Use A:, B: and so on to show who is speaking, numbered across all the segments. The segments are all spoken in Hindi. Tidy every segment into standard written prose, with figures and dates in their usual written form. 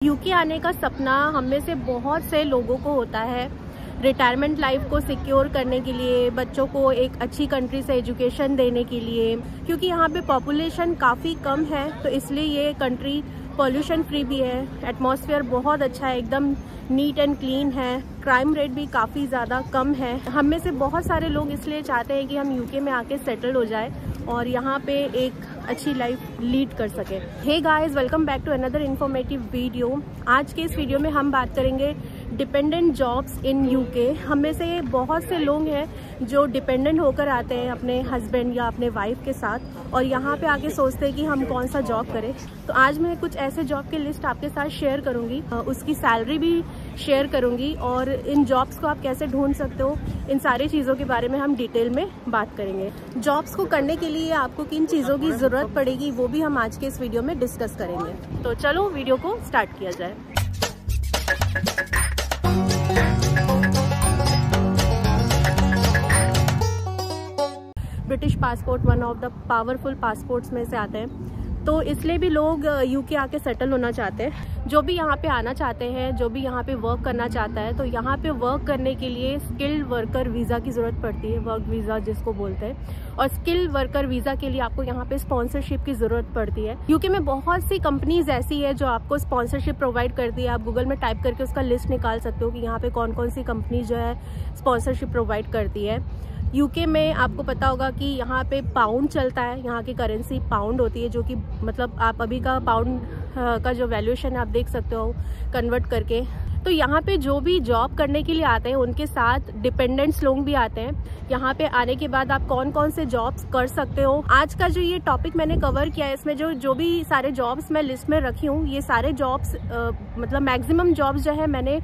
A: यूके आने का सपना हम में से बहुत से लोगों को होता है, रिटायरमेंट लाइफ को सिक्योर करने के लिए, बच्चों को एक अच्छी कंट्री से एजुकेशन देने के लिए। क्योंकि यहाँ पे पॉपुलेशन काफ़ी कम है तो इसलिए ये कंट्री पॉल्यूशन फ्री भी है, एटमॉस्फेयर बहुत अच्छा है, एकदम नीट एंड क्लीन है, क्राइम रेट भी काफ़ी ज़्यादा कम है। हम में से बहुत सारे लोग इसलिए चाहते हैं कि हम यूके में आके सेटल हो जाए और यहाँ पे एक अच्छी लाइफ लीड कर सके। Hey guys, welcome back to another informative video. आज के इस वीडियो में हम बात करेंगे डिपेंडेंट जॉब्स इन यूके। हम में से बहुत से लोग हैं जो डिपेंडेंट होकर आते हैं अपने हस्बैंड या अपने वाइफ के साथ और यहाँ पे आके सोचते हैं कि हम कौन सा जॉब करें। तो आज मैं कुछ ऐसे जॉब की लिस्ट आपके साथ शेयर करूँगी, उसकी सैलरी भी शेयर करूँगी और इन जॉब्स को आप कैसे ढूंढ सकते हो, इन सारी चीज़ों के बारे में हम डिटेल में बात करेंगे। जॉब्स को करने के लिए आपको किन चीज़ों की ज़रूरत पड़ेगी वो भी हम आज के इस वीडियो में डिस्कस करेंगे। तो चलो वीडियो को स्टार्ट किया जाए। British passport one of the powerful passports में से आते हैं, तो इसलिए भी लोग यूके आके सेटल होना चाहते हैं। जो भी यहाँ पे आना चाहते हैं, जो भी यहाँ पे वर्क करना चाहता है, तो यहाँ पे वर्क करने के लिए स्किल्ड वर्कर वीज़ा की ज़रूरत पड़ती है, वर्क वीज़ा जिसको बोलते हैं। और स्किल्ड वर्कर वीज़ा के लिए आपको यहाँ पे स्पॉन्सरशिप की ज़रूरत पड़ती है। यूके में बहुत सी कंपनीज ऐसी है जो आपको स्पॉन्सरशिप प्रोवाइड करती है। आप गूगल में टाइप करके उसका लिस्ट निकाल सकते हो कि यहाँ पे कौन कौन सी कंपनी जो है स्पॉन्सरशिप प्रोवाइड करती है। यूके में आपको पता होगा कि यहाँ पे पाउंड चलता है, यहाँ की करेंसी पाउंड होती है, जो कि मतलब आप अभी का पाउंड का जो वैल्यूएशन है आप देख सकते हो कन्वर्ट करके। तो यहाँ पे जो भी जॉब करने के लिए आते हैं उनके साथ डिपेंडेंट्स लोग भी आते हैं। यहाँ पे आने के बाद आप कौन कौन से जॉब्स कर सकते हो, आज का जो ये टॉपिक मैंने कवर किया है, इसमें जो भी सारे जॉब्स मैं लिस्ट में रखी हूँ, ये सारे जॉब्स मतलब मैक्सिमम जॉब्स जो है मैंने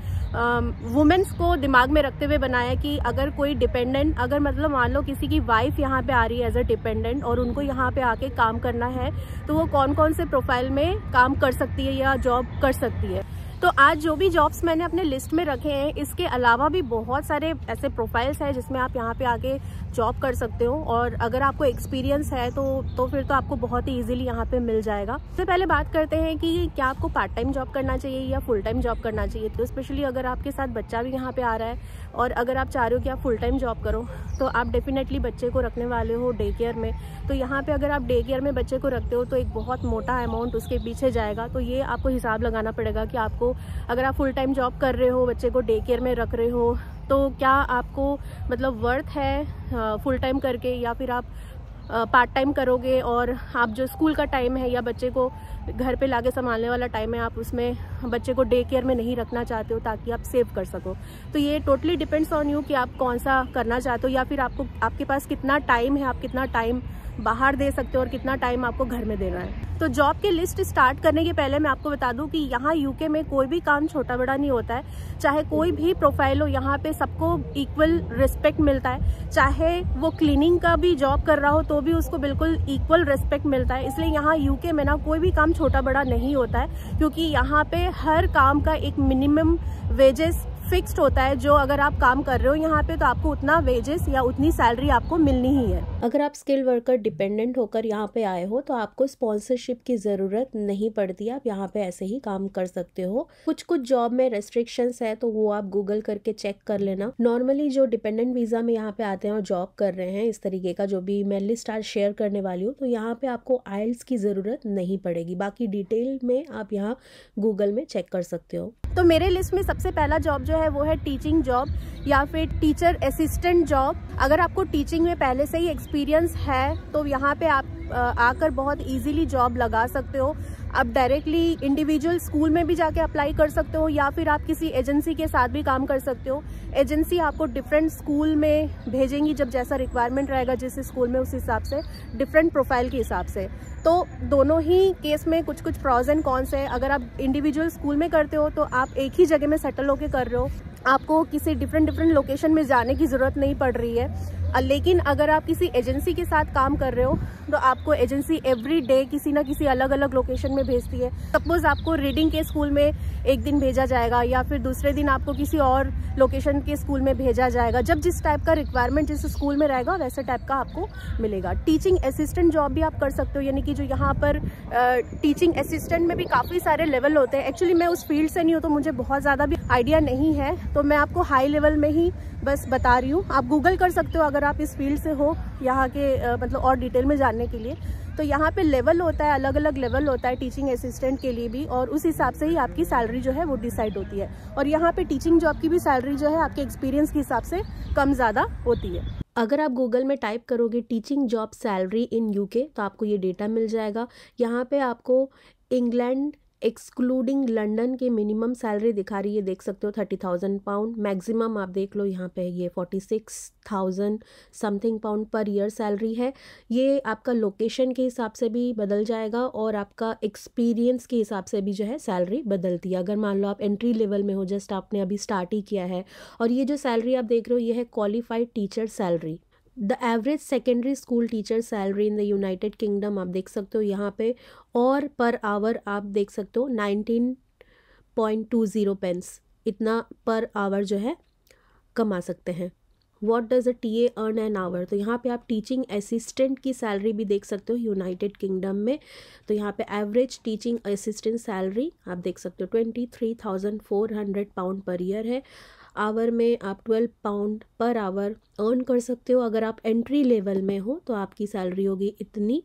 A: वुमेन्स को दिमाग में रखते हुए बनाया कि अगर कोई डिपेंडेंट, अगर मतलब मान लो किसी की वाइफ यहाँ पे आ रही है एज अ डिपेंडेंट और उनको यहाँ पे आके काम करना है तो वो कौन कौन से प्रोफाइल में काम कर सकती है या जॉब कर सकती है। तो आज जो भी जॉब्स मैंने अपने लिस्ट में रखे हैं, इसके अलावा भी बहुत सारे ऐसे प्रोफाइल्स हैं जिसमें आप यहाँ पे आके जॉब कर सकते हो और अगर आपको एक्सपीरियंस है तो फिर तो आपको बहुत ही इजीली यहाँ पे मिल जाएगा। सबसे पहले बात करते हैं कि क्या आपको पार्ट टाइम जॉब करना चाहिए या फुल टाइम जॉब करना चाहिए। तो स्पेशली अगर आपके साथ बच्चा भी यहाँ पे आ रहा है और अगर आप चाह रहे हो कि आप फुल टाइम जॉब करो तो आप डेफिनेटली बच्चे को रखने वाले हो डे केयर में। तो यहाँ पे अगर आप डे केयर में बच्चे को रखते हो तो एक बहुत मोटा अमाउंट उसके पीछे जाएगा। तो ये आपको हिसाब लगाना पड़ेगा कि आपको, अगर आप फुल टाइम जॉब कर रहे हो, बच्चे को डे केयर में रख रहे हो, तो क्या आपको मतलब वर्थ है फुल टाइम करके, या फिर आप पार्ट टाइम करोगे और आप जो स्कूल का टाइम है या बच्चे को घर पे लाके संभालने वाला टाइम है आप उसमें बच्चे को डे केयर में नहीं रखना चाहते हो ताकि आप सेव कर सको। तो ये टोटली डिपेंड्स ऑन यू कि आप कौन सा करना चाहते हो या फिर आपके पास कितना टाइम है, आप कितना टाइम बाहर दे सकते हो और कितना टाइम आपको घर में देना है। तो जॉब की लिस्ट स्टार्ट करने के पहले मैं आपको बता दूं कि यहाँ यूके में कोई भी काम छोटा बड़ा नहीं होता है, चाहे कोई भी प्रोफाइल हो, यहाँ पे सबको इक्वल रिस्पेक्ट मिलता है। चाहे वो क्लीनिंग का भी जॉब कर रहा हो तो भी उसको बिल्कुल इक्वल रिस्पेक्ट मिलता है। इसलिए यहाँ यूके में ना कोई भी काम छोटा बड़ा नहीं होता है, क्योंकि यहाँ पे हर काम का एक मिनिमम वेजेस फिक्स्ड होता है। जो अगर आप काम कर रहे हो यहाँ पे तो आपको उतना वेजेस या उतनी सैलरी आपको मिलनी ही है। अगर आप स्किल्ड वर्कर डिपेंडेंट होकर यहाँ पे आए हो तो आपको स्पॉन्सरशिप की ज़रूरत नहीं पड़ती, आप यहाँ पे ऐसे ही काम कर सकते हो। कुछ जॉब में रेस्ट्रिक्शंस है तो वो आप गूगल करके चेक कर लेना। नॉर्मली जो डिपेंडेंट वीज़ा में यहाँ पे आते हैं और जॉब कर रहे हैं, इस तरीके का जो भी मैं लिस्ट आज शेयर करने वाली हूँ, तो यहाँ पे आपको आइल्स की ज़रूरत नहीं पड़ेगी। बाकी डिटेल में आप यहाँ गूगल में चेक कर सकते हो। तो मेरे लिस्ट में सबसे पहला जॉब जो है वो है टीचिंग जॉब या फिर टीचर असिस्टेंट जॉब। अगर आपको टीचिंग में पहले से ही एक्सपीरियंस है तो यहाँ पे आप आकर बहुत इजीली जॉब लगा सकते हो। आप डायरेक्टली इंडिविजुअल स्कूल में भी जाके अप्लाई कर सकते हो या फिर आप किसी एजेंसी के साथ भी काम कर सकते हो। एजेंसी आपको डिफरेंट स्कूल में भेजेंगी, जब जैसा रिक्वायरमेंट रहेगा जिस स्कूल में, उस हिसाब से डिफरेंट प्रोफाइल के हिसाब से। तो दोनों ही केस में कुछ प्रॉज एंड कॉन्स है। अगर आप इंडिविजुअल स्कूल में करते हो तो आप एक ही जगह में सेटल होकर कर रहे हो, आपको किसी डिफरेंट लोकेशन में जाने की ज़रूरत नहीं पड़ रही है। लेकिन अगर आप किसी एजेंसी के साथ काम कर रहे हो तो आपको एजेंसी एवरी डे किसी ना किसी अलग अलग लोकेशन में भेजती है। सपोज आपको रीडिंग के स्कूल में एक दिन भेजा जाएगा या फिर दूसरे दिन आपको किसी और लोकेशन के स्कूल में भेजा जाएगा। जब जिस टाइप का रिक्वायरमेंट जिस स्कूल में रहेगा वैसे टाइप का आपको मिलेगा। टीचिंग असिस्टेंट जॉब भी आप कर सकते हो, यानी कि जो यहाँ पर टीचिंग असिस्टेंट में भी काफ़ी सारे लेवल होते हैं। एक्चुअली मैं उस फील्ड से नहीं हूँ तो मुझे बहुत ज़्यादा भी आइडिया नहीं है, तो मैं आपको हाई लेवल में ही बस बता रही हूँ। आप गूगल कर सकते हो अगर आप इस फील्ड से हो यहाँ के मतलब और डिटेल में जानने के लिए। तो यहाँ पे लेवल होता है, अलग अलग लेवल होता है टीचिंग असिस्टेंट के लिए भी, और उस हिसाब से ही आपकी सैलरी जो है वो डिसाइड होती है। और यहाँ पे टीचिंग जॉब की भी सैलरी जो है आपके एक्सपीरियंस के हिसाब से कम ज़्यादा होती है। अगर आप गूगल में टाइप करोगे teaching job salary in UK तो आपको ये डेटा मिल जाएगा। यहाँ पे आपको इंग्लैंड एक्सक्लूडिंग लंदन के मिनिमम सैलरी दिखा रही है, देख सकते हो 30,000 पाउंड। मैक्सिमम आप देख लो यहाँ पे ये 46,000 something pound per year salary है। ये आपका लोकेशन के हिसाब से भी बदल जाएगा और आपका एक्सपीरियंस के हिसाब से भी जो है सैलरी बदलती है। अगर मान लो आप एंट्री लेवल में हो, जस्ट आपने अभी स्टार्ट ही किया है, और ये जो सैलरी आप देख रहे हो ये है qualified teacher salary. The average secondary school teacher salary in the United kingdom आप देख सकते हो यहाँ पे, और पर आवर आप देख सकते हो 19.20 पेंस, इतना पर आवर जो है कमा सकते हैं। What does a TA earn an hour, तो यहाँ पे आप टीचिंग असिस्टेंट की सैलरी भी देख सकते हो यूनाइटेड किंगडम में। तो यहाँ पे एवरेज टीचिंग असिस्टेंट सैलरी आप देख सकते हो 23,400 पाउंड पर ईयर है। आवर में आप 12 पाउंड पर आवर अर्न कर सकते हो। अगर आप एंट्री लेवल में हो तो आपकी सैलरी होगी इतनी,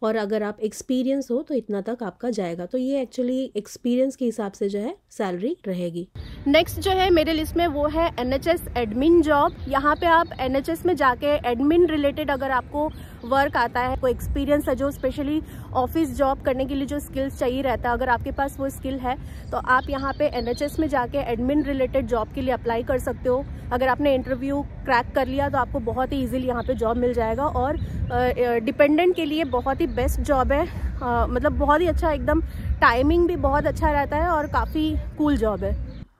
A: और अगर आप एक्सपीरियंस हो तो इतना तक आपका जाएगा। तो ये एक्चुअली एक्सपीरियंस के हिसाब से जो है सैलरी रहेगी। नेक्स्ट जो है मेरे लिस्ट में वो है NHS एडमिन जॉब। यहाँ पे आप NHS में जाके एडमिन रिलेटेड अगर आपको वर्क आता है, कोई एक्सपीरियंस है, जो स्पेशली ऑफिस जॉब करने के लिए जो स्किल्स चाहिए रहता है, अगर आपके पास वो स्किल है तो आप यहाँ पे NHS में जाके एडमिन रिलेटेड जॉब के लिए अप्लाई कर सकते हो। अगर आपने इंटरव्यू क्रैक कर लिया तो आपको बहुत ही ईजिली यहाँ पे जॉब मिल जाएगा, और डिपेंडेंट के लिए बहुत ही बेस्ट जॉब है। मतलब बहुत ही अच्छा, एकदम टाइमिंग भी बहुत अच्छा रहता है और काफ़ी कूल जॉब है।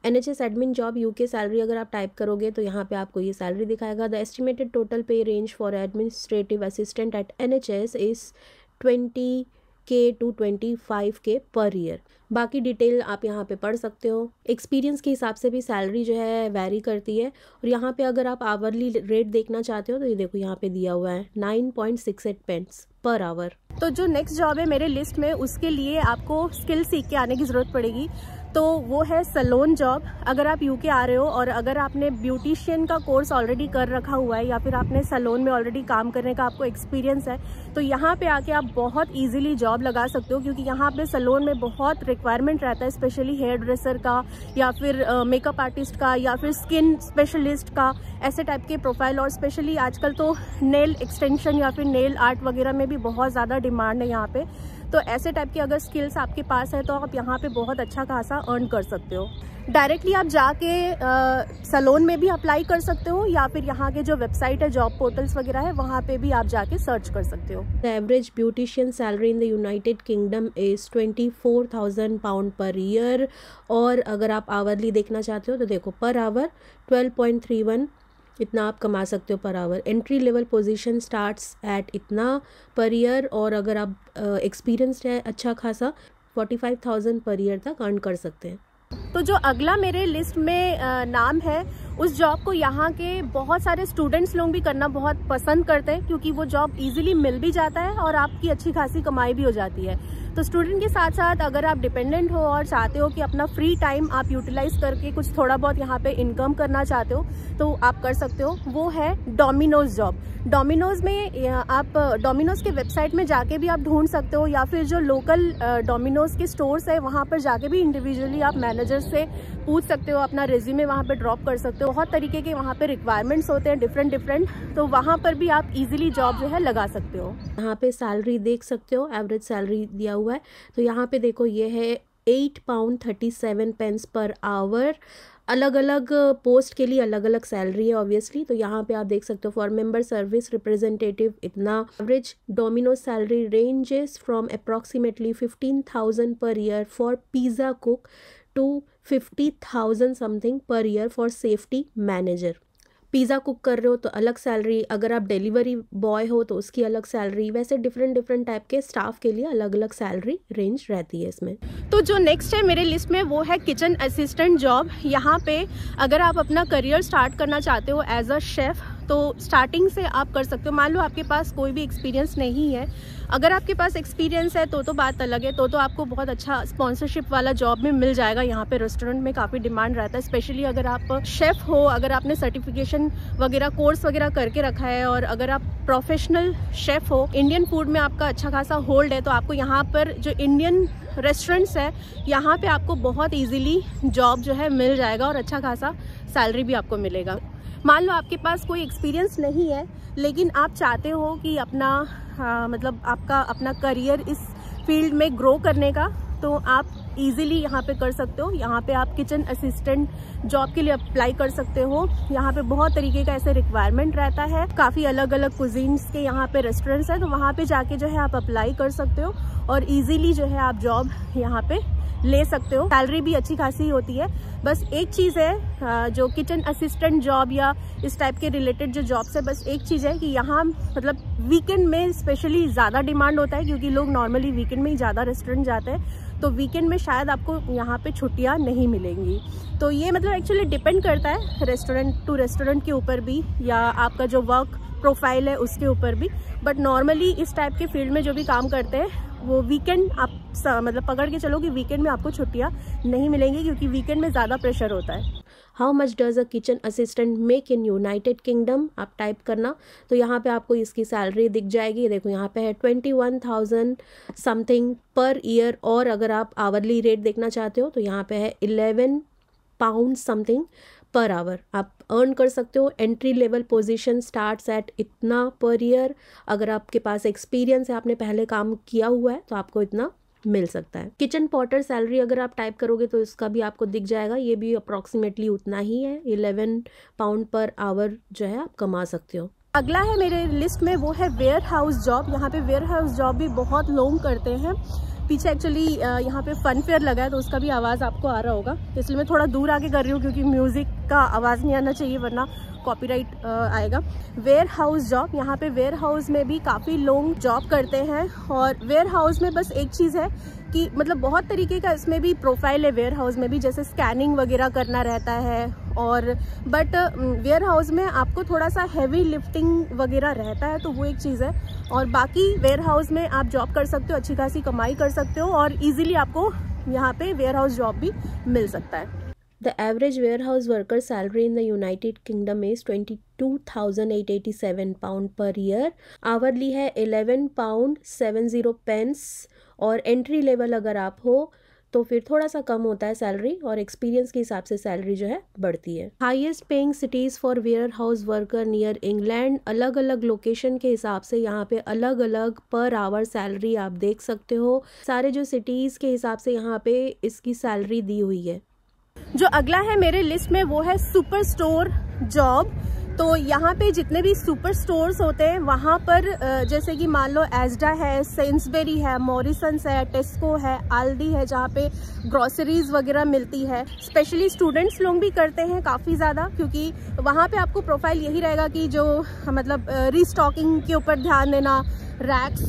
A: NHS admin job UK salary अगर आप टाइप करोगे तो यहाँ पे आपको ये सैलरी दिखाएगा। द एस्टिमेटेड टोटल पे range for administrative assistant eight NHS is 20K to 25K per year. बाकी डिटेल आप यहाँ पे पढ़ सकते हो। एक्सपीरियंस के हिसाब से भी सैलरी जो है वैरी करती है। और यहाँ पे अगर आप आवरली रेट देखना चाहते हो तो ये देखो यहाँ पे दिया हुआ है 9.68 पेंस पर आवर। तो जो नेक्स्ट जॉब है मेरे लिस्ट में, उसके लिए आपको स्किल सीख के आने की ज़रूरत पड़ेगी, तो वो है सैलून जॉब। अगर आप यूके आ रहे हो और अगर आपने ब्यूटिशियन का कोर्स ऑलरेडी कर रखा हुआ है या फिर आपने सैलून में ऑलरेडी काम करने का आपको एक्सपीरियंस है, तो यहाँ पे आके आप बहुत इजीली जॉब लगा सकते हो, क्योंकि यहाँ पे सैलून में बहुत रिक्वायरमेंट रहता है, स्पेशली हेयर ड्रेसर का या फिर मेकअप आर्टिस्ट का या फिर स्किन स्पेशलिस्ट का, ऐसे टाइप के प्रोफाइल। और स्पेशली आजकल तो नेल एक्सटेंशन या फिर नेल आर्ट वगैरह में भी बहुत ज़्यादा डिमांड है यहाँ पे। तो ऐसे टाइप की अगर स्किल्स आपके पास है तो आप यहाँ पे बहुत अच्छा खासा अर्न कर सकते हो। डायरेक्टली आप जाके सैलून में भी अप्लाई कर सकते हो, या फिर यहाँ के जो वेबसाइट है, जॉब पोर्टल्स वगैरह है, वहाँ पे भी आप जाके सर्च कर सकते हो। The average beautician salary in the United kingdom is 24,000 pound per year. और अगर आप आवरली देखना चाहते हो तो देखो पर आवर 12.31 इतना आप कमा सकते हो per our. Entry level position starts at इतना पर ईयर, और अगर आप एक्सपीरियंस्ड है अच्छा खासा 45,000 पर ईयर तक अर्न कर सकते हैं। तो जो अगला मेरे लिस्ट में नाम है, उस जॉब को यहाँ के बहुत सारे स्टूडेंट्स लोग भी करना बहुत पसंद करते हैं, क्योंकि वो जॉब इजीली मिल भी जाता है और आपकी अच्छी खासी कमाई भी हो जाती है। तो स्टूडेंट के साथ साथ अगर आप डिपेंडेंट हो और चाहते हो कि अपना फ्री टाइम आप यूटिलाइज करके कुछ थोड़ा बहुत यहाँ पे इनकम करना चाहते हो तो आप कर सकते हो। वो है डोमिनोज जॉब। डोमिनोज में आप डोमिनोज के वेबसाइट में जाके भी आप ढूंढ सकते हो, या फिर जो लोकल डोमिनोज के स्टोर्स है वहाँ पर जाके भी इंडिविजुअली आप मैनेजर से पूछ सकते हो, अपना रेज्यूमे वहाँ पे ड्रॉप कर सकते हो। बहुत तरीके के वहाँ पे रिक्वायरमेंट्स होते हैं डिफरेंट, तो वहाँ पर भी आप इजीली जॉब जो है लगा सकते हो। यहाँ पे सैलरी देख सकते हो, एवरेज सैलरी दिया हुआ है। तो यहाँ पे देखो ये है 8 पाउंड 37 पेंस पर आवर। अलग अलग पोस्ट के लिए अलग अलग सैलरी है ऑब्वियसली। तो यहाँ पे आप देख सकते हो फॉर मेंबर सर्विस रिप्रेजेंटेटिव इतना। Average Domino's salary ranges from approximately 15,000 per year for pizza cook to 50,000 something per year for safety manager. Pizza cook कर रहे हो तो अलग सैलरी, अगर आप डिलीवरी बॉय हो तो उसकी अलग सैलरी, वैसे डिफरेंट टाइप के स्टाफ के लिए अलग अलग सैलरी रेंज रहती है इसमें। तो जो नेक्स्ट है मेरे लिस्ट में वो है किचन असिस्टेंट जॉब। यहाँ पे अगर आप अपना करियर स्टार्ट करना चाहते हो एज अ शेफ़ तो स्टार्टिंग से आप कर सकते हो। मान लो आपके पास कोई भी एक्सपीरियंस नहीं है, अगर आपके पास एक्सपीरियंस है तो बात अलग है, तो आपको बहुत अच्छा स्पॉन्सरशिप वाला जॉब में मिल जाएगा। यहाँ पे रेस्टोरेंट में काफ़ी डिमांड रहता है, स्पेशली अगर आप शेफ़ हो, अगर आपने सर्टिफिकेशन वगैरह कोर्स वगैरह करके रखा है और अगर आप प्रोफेशनल शेफ़ हो, इंडियन फूड में आपका अच्छा खासा होल्ड है, तो आपको यहाँ पर जो इंडियन रेस्टोरेंट्स है यहाँ पे आपको बहुत ईजीली जॉब जो है मिल जाएगा और अच्छा खासा सैलरी भी आपको मिलेगा। मान लो आपके पास कोई एक्सपीरियंस नहीं है लेकिन आप चाहते हो कि अपना मतलब आपका अपना करियर इस फील्ड में ग्रो करने का, तो आप इजीली यहाँ पे कर सकते हो। यहाँ पे आप किचन असिस्टेंट जॉब के लिए अप्लाई कर सकते हो। यहाँ पे बहुत तरीके का ऐसे रिक्वायरमेंट रहता है, काफ़ी अलग अलग कुजीन्स के यहाँ पे रेस्टोरेंट्स हैं, तो वहाँ पे जाके जो है आप अप्लाई कर सकते हो और इजीली जो है आप जॉब यहाँ पे ले सकते हो। सैलरी भी अच्छी खासी होती है। बस एक चीज़ है जो किचन असिस्टेंट जॉब या इस टाइप के रिलेटेड जो जॉब्स है, बस एक चीज़ है कि यहाँ मतलब वीकेंड में स्पेशली ज़्यादा डिमांड होता है, क्योंकि लोग नॉर्मली वीकेंड में ही ज़्यादा रेस्टोरेंट जाते हैं, तो वीकेंड में शायद आपको यहाँ पे छुट्टियाँ नहीं मिलेंगी। तो ये मतलब एक्चुअली डिपेंड करता है रेस्टोरेंट टू रेस्टोरेंट के ऊपर भी या आपका जो वर्क प्रोफाइल है उसके ऊपर भी। बट नॉर्मली इस टाइप के फील्ड में जो भी काम करते हैं वो वीकेंड आप मतलब पकड़ के चलो कि वीकेंड में आपको छुट्टियां नहीं मिलेंगी, क्योंकि वीकेंड में ज़्यादा प्रेशर होता है। How much does a kitchen assistant make in United kingdom, आप टाइप करना तो यहाँ पे आपको इसकी सैलरी दिख जाएगी। देखो यहाँ पे है 21,000 समथिंग पर ईयर, और अगर आप आवरली रेट देखना चाहते हो तो यहाँ पे है 11 पाउंड समथिंग पर आवर आप अर्न कर सकते हो। Entry level position starts at इतना पर ईयर। अगर आपके पास एक्सपीरियंस है, आपने पहले काम किया हुआ है, तो आपको इतना मिल सकता है। किचन पॉटर सैलरी अगर आप टाइप करोगे तो इसका भी आपको दिख जाएगा, ये भी अप्रॉक्सीमेटली उतना ही है, 11 पाउंड पर आवर जो है आप कमा सकते हो। अगला है मेरे लिस्ट में वो है वेयर हाउस जॉब। यहाँ पे वेयर हाउस जॉब भी बहुत लोग करते हैं। पीछे एक्चुअली यहाँ पे फन फेयर लगा है तो उसका भी आवाज़ आपको आ रहा होगा, इसलिए मैं थोड़ा दूर आके कर रही हूँ क्योंकि म्यूज़िक का आवाज़ नहीं आना चाहिए वरना कॉपीराइट आएगा। वेयर हाउस जॉब, यहाँ पे वेयर हाउस में भी काफ़ी लोग जॉब करते हैं और वेयर हाउस में बस एक चीज़ है कि मतलब बहुत तरीके का इसमें भी प्रोफाइल है वेयर हाउस में भी, जैसे स्कैनिंग वगैरह करना रहता है और बट वेयर हाउस में आपको थोड़ा सा हैवी लिफ्टिंग वगैरह रहता है, तो वो एक चीज़ है। और बाकी वेयर हाउस में आप जॉब कर सकते हो, अच्छी खासी कमाई कर सकते हो और इजीली आपको यहाँ पे वेयर हाउस जॉब भी मिल सकता है। The average warehouse worker salary in the United Kingdom is 22,887 pound per year. Hourly है 11 pound 70 pence और एंट्री लेवल अगर आप हो तो फिर थोड़ा सा कम होता है सैलरी और एक्सपीरियंस के हिसाब से सैलरी जो है बढ़ती है। Highest paying cities for warehouse worker near England, अलग अलग लोकेशन के हिसाब से यहाँ पे अलग अलग पर आवर सैलरी आप देख सकते हो। सारे जो सिटीज़ के हिसाब से यहाँ पे इसकी सैलरी दी हुई है। जो अगला है मेरे लिस्ट में वो है सुपर स्टोर जॉब। तो यहाँ पे जितने भी सुपर स्टोर्स होते हैं वहाँ पर जैसे कि मान लो एस्डा है, सेंसबेरी है, मॉरिसन्स है, टेस्को है, आल्डी है, जहाँ पे ग्रोसरीज वगैरह मिलती है। स्पेशली स्टूडेंट्स लोग भी करते हैं काफ़ी ज़्यादा, क्योंकि वहाँ पे आपको प्रोफाइल यही रहेगा कि जो मतलब रीस्टॉकिंग के ऊपर ध्यान देना, रैक्स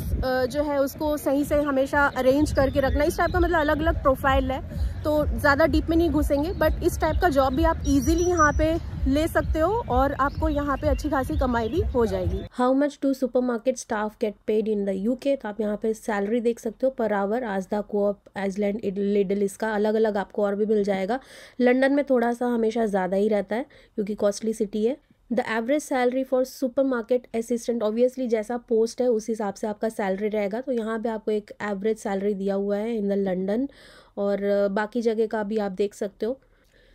A: जो है उसको सही से हमेशा अरेंज करके रखना, इस टाइप का मतलब अलग अलग प्रोफाइल है। तो ज़्यादा डीप में नहीं घुसेंगे, बट इस टाइप का जॉब भी आप इजीली यहाँ पे ले सकते हो और आपको यहाँ पे अच्छी खासी कमाई भी हो जाएगी। How much do supermarket staff get paid in the UK, तो आप यहाँ पे सैलरी देख सकते हो per hour. Asda, Co-op, Iceland, Lidl, इसका अलग अलग आपको और भी मिल जाएगा। लंदन में थोड़ा सा हमेशा ज़्यादा ही रहता है क्योंकि कॉस्टली सिटी है। The average salary for supermarket assistant, obviously जैसा पोस्ट है उस हिसाब से आपका सैलरी रहेगा, तो यहाँ पे आपको एक एवरेज सैलरी दिया हुआ है इन द लंदन और बाकी जगह का भी आप देख सकते हो।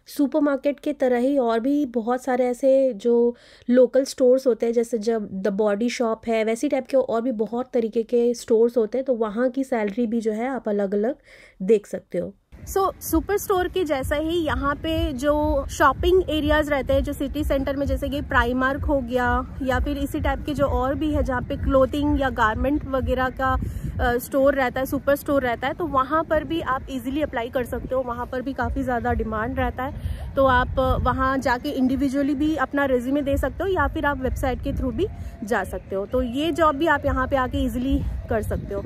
A: सुपरमार्केट के तरह ही और भी बहुत सारे ऐसे जो लोकल स्टोर्स होते हैं, जैसे जब द बॉडी शॉप है, वैसी टाइप के और भी बहुत तरीके के स्टोर्स होते हैं, तो वहाँ की सैलरी भी जो है आप अलग अलग देख सकते हो। सुपर स्टोर के जैसा ही यहाँ पे जो शॉपिंग एरियाज रहते हैं, जो सिटी सेंटर में जैसे कि प्राइमार्क हो गया या फिर इसी टाइप के जो और भी है जहाँ पे क्लोथिंग या गारमेंट वगैरह का स्टोर रहता है, सुपर स्टोर रहता है, तो वहाँ पर भी आप इजीली अप्लाई कर सकते हो। वहाँ पर भी काफ़ी ज़्यादा डिमांड रहता है, तो आप वहाँ जाके इंडिविजुअली भी अपना रेज्यूमे दे सकते हो या फिर आप वेबसाइट के थ्रू भी जा सकते हो। तो ये जॉब भी आप यहाँ पे आके इजीली कर सकते हो।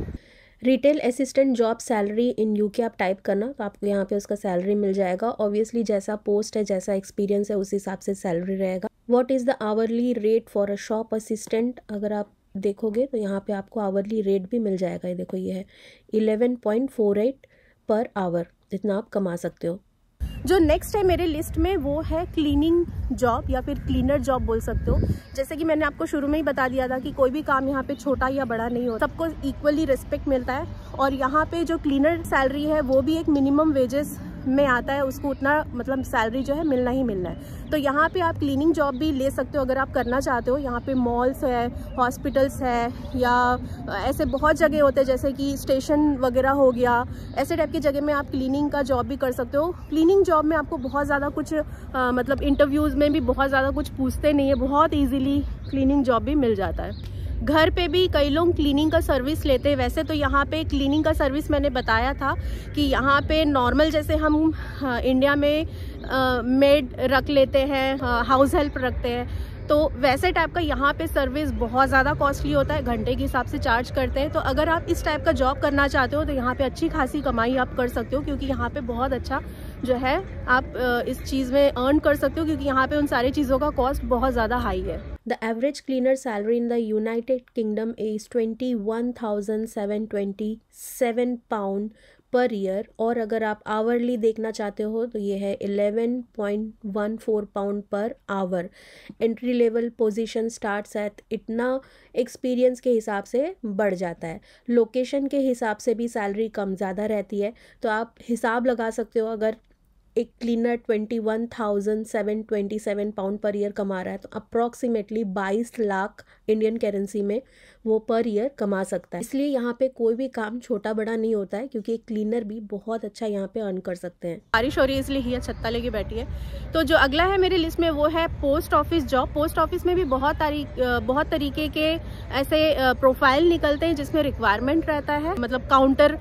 A: Retail assistant job salary in UK आप टाइप करना, तो आपको यहाँ पे उसका सैलरी मिल जाएगा। ऑब्वियसली जैसा पोस्ट है, जैसा एक्सपीरियंस है, उस हिसाब से सैलरी रहेगा। What is the hourly rate for a shop assistant, अगर आप देखोगे तो यहाँ पे आपको आवरली रेट भी मिल जाएगा। ये देखो, ये है 11.48 पर आवर, जितना आप कमा सकते हो। जो नेक्स्ट है मेरे लिस्ट में वो है क्लीनिंग जॉब या फिर क्लीनर जॉब बोल सकते हो। जैसे कि मैंने आपको शुरू में ही बता दिया था कि कोई भी काम यहाँ पे छोटा या बड़ा नहीं होता, सबको इक्वली रिस्पेक्ट मिलता है। और यहाँ पे जो क्लीनर सैलरी है वो भी एक मिनिमम वेजेस में आता है, उसको उतना मतलब सैलरी जो है मिलना ही मिलना है। तो यहाँ पे आप क्लीनिंग जॉब भी ले सकते हो अगर आप करना चाहते हो। यहाँ पे मॉल्स है, हॉस्पिटल्स है, या ऐसे बहुत जगह होते हैं जैसे कि स्टेशन वगैरह हो गया, ऐसे टाइप की जगह में आप क्लीनिंग का जॉब भी कर सकते हो। क्लीनिंग जॉब में आपको बहुत ज़्यादा कुछ मतलब इंटरव्यूज़ में भी बहुत ज़्यादा कुछ पूछते नहीं है, बहुत ईजीली क्लीनिंग जॉब भी मिल जाता है। घर पे भी कई लोग क्लीनिंग का सर्विस लेते हैं। वैसे तो यहाँ पे क्लीनिंग का सर्विस मैंने बताया था कि यहाँ पे नॉर्मल जैसे हम इंडिया में मेड रख लेते हैं, हाउस हेल्प रखते हैं, तो वैसे टाइप का यहाँ पे सर्विस बहुत ज़्यादा कॉस्टली होता है, घंटे के हिसाब से चार्ज करते हैं। तो अगर आप इस टाइप का जॉब करना चाहते हो तो यहाँ पे अच्छी खासी कमाई आप कर सकते हो, क्योंकि यहाँ पे बहुत अच्छा जो है आप इस चीज़ में अर्न कर सकते हो, क्योंकि यहाँ पे उन सारी चीज़ों का कॉस्ट बहुत ज़्यादा हाई है। The average cleaner salary in the United kingdom is 21,727 pound per year. और अगर आप आवरली देखना चाहते हो तो ये है 11.14 pound per hour. Entry level position starts at, इतना एक्सपीरियंस के हिसाब से बढ़ जाता है। लोकेशन के हिसाब से भी सैलरी कम ज़्यादा रहती है, तो आप हिसाब लगा सकते हो। अगर एक क्लीनर 21,727 पाउंड पर ईयर कमा रहा है तो अप्रॉक्सीमेटली 22 लाख इंडियन करेंसी में वो पर ईयर कमा सकता है। इसलिए यहाँ पे कोई भी काम छोटा बड़ा नहीं होता है, क्योंकि एक क्लीनर भी बहुत अच्छा यहाँ पे अर्न कर सकते हैं। बारिश हो रही है इसलिए हिया छत्ता लेके बैठी है। तो जो अगला है मेरे लिस्ट में वो है post office job. Post office में भी बहुत तरीके के ऐसे प्रोफाइल निकलते हैं जिसमें रिक्वायरमेंट रहता है, मतलब काउंटर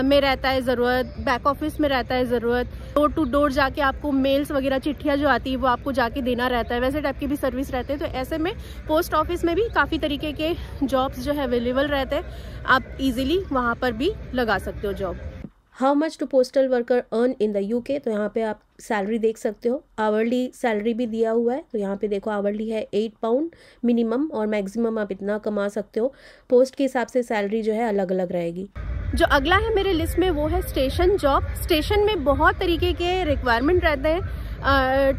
A: में रहता है ज़रूरत, बैक ऑफिस में रहता है ज़रूरत, डोर टू डोर जाके आपको मेल्स वगैरह चिट्ठियाँ जो आती है वो आपको जाके देना रहता है, वैसे टाइप की भी सर्विस रहते हैं। तो ऐसे में पोस्ट ऑफिस में भी काफ़ी तरीके के जॉब्स जो है अवेलेबल रहते हैं, आप इजीली वहाँ पर भी लगा सकते हो job. How much to postal worker earn in the UK, तो यहाँ पे आप सैलरी देख सकते हो। आवरली सैलरी भी दिया हुआ है, तो यहाँ पे देखो आवरली है 8 पाउंड मिनिमम, और मैक्सिमम आप इतना कमा सकते हो। पोस्ट के हिसाब से सैलरी जो है अलग अलग रहेगी। जो अगला है मेरे लिस्ट में वो है स्टेशन जॉब। स्टेशन में बहुत तरीके के रिक्वायरमेंट रहते हैं,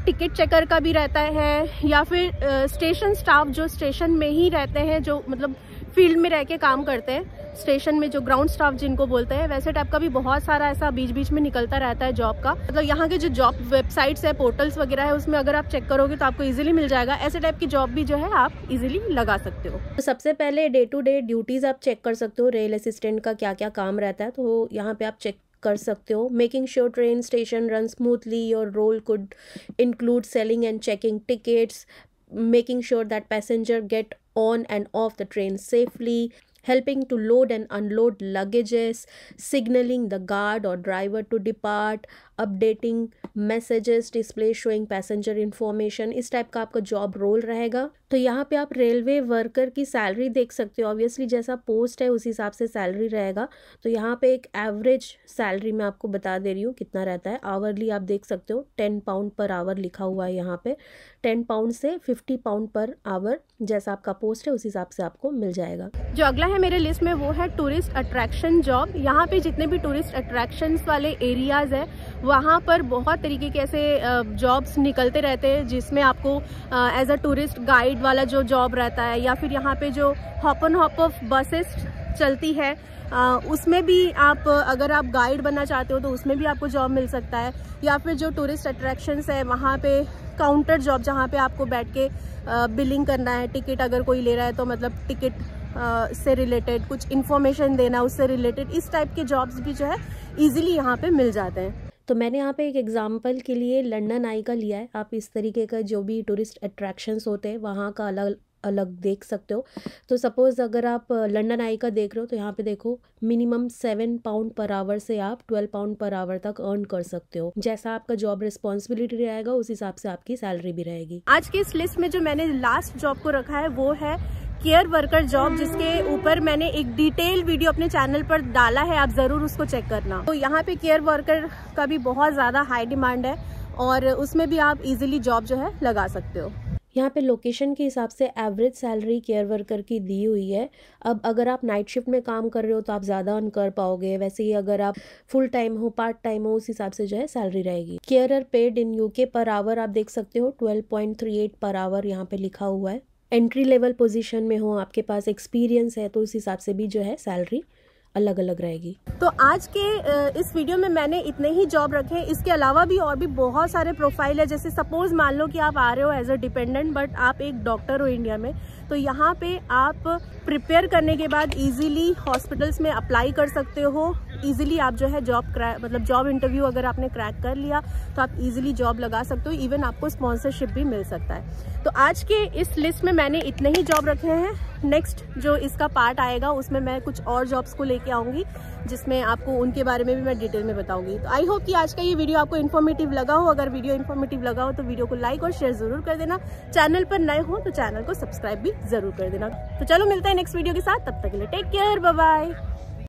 A: टिकट चेकर का भी रहता है, या फिर स्टेशन स्टाफ जो स्टेशन में ही रहते हैं, जो मतलब फील्ड में रह के काम करते हैं, स्टेशन में जो ग्राउंड स्टाफ जिनको बोलते हैं, वैसे टाइप का भी बहुत सारा ऐसा बीच बीच में निकलता रहता है जॉब का। मतलब यहाँ के जो जॉब वेबसाइट्स है, पोर्टल्स वगैरह है, उसमें अगर आप चेक करोगे तो आपको इजीली मिल जाएगा। ऐसे टाइप की जॉब भी जो है आप इजीली लगा सकते हो। तो सबसे पहले डे टू डे ड्यूटीज आप चेक कर सकते हो, रेल असिस्टेंट का क्या क्या काम रहता है, तो यहाँ पे आप चेक कर सकते हो। Making sure train station run smoothly, your role could include selling and checking tickets, making sure that passenger get on and off the train safely, helping to load and unload luggages, signaling the guard or driver to depart, updating messages display showing passenger information। इस टाइप का आपका जॉब रोल रहेगा। तो यहाँ पे आप रेलवे वर्कर की सैलरी देख सकते हो। ऑब्वियसली जैसा पोस्ट है उस हिसाब से सैलरी रहेगा। तो यहाँ पे एक एवरेज सैलरी मैं आपको बता दे रही हूँ कितना रहता है। आवरली आप देख सकते हो 10 पाउंड पर आवर लिखा हुआ है यहाँ पे। 10 पाउंड से 50 पाउंड पर आवर, जैसा आपका पोस्ट है उस हिसाब से आपको मिल जाएगा। जो अगला है मेरे लिस्ट में वो है टूरिस्ट अट्रैक्शन जॉब। यहाँ पे जितने भी टूरिस्ट अट्रैक्शंस वाले एरियाज है वहाँ पर बहुत तरीके के ऐसे जॉब्स निकलते रहते हैं, जिसमें आपको एज अ टूरिस्ट गाइड वाला जो जॉब रहता है, या फिर यहाँ पे जो hop and hop off buses चलती है उसमें भी आप अगर आप गाइड बनना चाहते हो तो उसमें भी आपको जॉब मिल सकता है। या फिर जो टूरिस्ट अट्रैक्शंस है वहाँ पे काउंटर जॉब, जहाँ पे आपको बैठ के बिलिंग करना है, टिकट अगर कोई ले रहा है तो मतलब टिकट से रिलेटेड, कुछ इन्फॉर्मेशन देना उससे रिलेटेड, इस टाइप के जॉब्स भी जो है ईजिली यहाँ पे मिल जाते हैं। तो मैंने यहाँ पे एक एग्जांपल के लिए लंदन आई का लिया है। आप इस तरीके का जो भी टूरिस्ट अट्रैक्शंस होते हैं वहाँ का अलग अलग देख सकते हो। तो सपोज़ अगर आप लंदन आई का देख रहे हो तो यहाँ पे देखो मिनिमम 7 पाउंड पर आवर से आप 12 पाउंड पर आवर तक अर्न कर सकते हो। जैसा आपका जॉब रिस्पॉन्सिबिलिटी रहेगा उस हिसाब से आपकी सैलरी भी रहेगी। आज की इस लिस्ट में जो मैंने लास्ट जॉब को रखा है वो है केयर वर्कर जॉब, जिसके ऊपर मैंने एक डिटेल वीडियो अपने चैनल पर डाला है, आप ज़रूर उसको चेक करना। तो यहाँ पे केयर वर्कर का भी बहुत ज़्यादा हाई डिमांड है और उसमें भी आप इजीली जॉब जो है लगा सकते हो। यहाँ पे लोकेशन के हिसाब से एवरेज सैलरी केयर वर्कर की दी हुई है। अब अगर आप नाइट शिफ्ट में काम कर रहे हो तो आप ज़्यादा अर्न कर पाओगे, वैसे ही अगर आप फुल टाइम हो, पार्ट टाइम हो, उस हिसाब से जो है सैलरी रहेगी। Carer paid in UK per hour आप देख सकते हो 12.38 पर आवर यहाँ पे लिखा हुआ है। एंट्री लेवल पोजीशन में हो, आपके पास एक्सपीरियंस है तो उस हिसाब से भी जो है सैलरी अलग अलग रहेगी। तो आज के इस वीडियो में मैंने इतने ही जॉब रखे हैं। इसके अलावा भी और भी बहुत सारे प्रोफाइल है। जैसे सपोज मान लो कि आप आ रहे हो एज अ डिपेंडेंट, बट आप एक डॉक्टर हो इंडिया में, तो यहाँ पे आप प्रिपेयर करने के बाद इजीली हॉस्पिटल्स में अप्लाई कर सकते हो। इजीली आप जो है जॉब इंटरव्यू अगर आपने क्रैक कर लिया तो आप इजीली जॉब लगा सकते हो। इवन आपको स्पॉन्सरशिप भी मिल सकता है। तो आज के इस लिस्ट में मैंने इतने ही जॉब रखे हैं। नेक्स्ट जो इसका पार्ट आएगा उसमें मैं कुछ और जॉब्स को लेके आऊँगी, जिसमें आपको उनके बारे में भी मैं डिटेल में बताऊंगी। तो आई होप कि आज का ये वीडियो आपको इन्फॉर्मेटिव लगा हो। अगर वीडियो इन्फॉर्मेटिव लगा हो तो वीडियो को लाइक और शेयर जरूर कर देना। चैनल पर नए हो तो चैनल को सब्सक्राइब भी जरूर कर देना। तो चलो मिलते हैं नेक्स्ट वीडियो के साथ, तब तक के लिए टेक केयर, बाय बाय।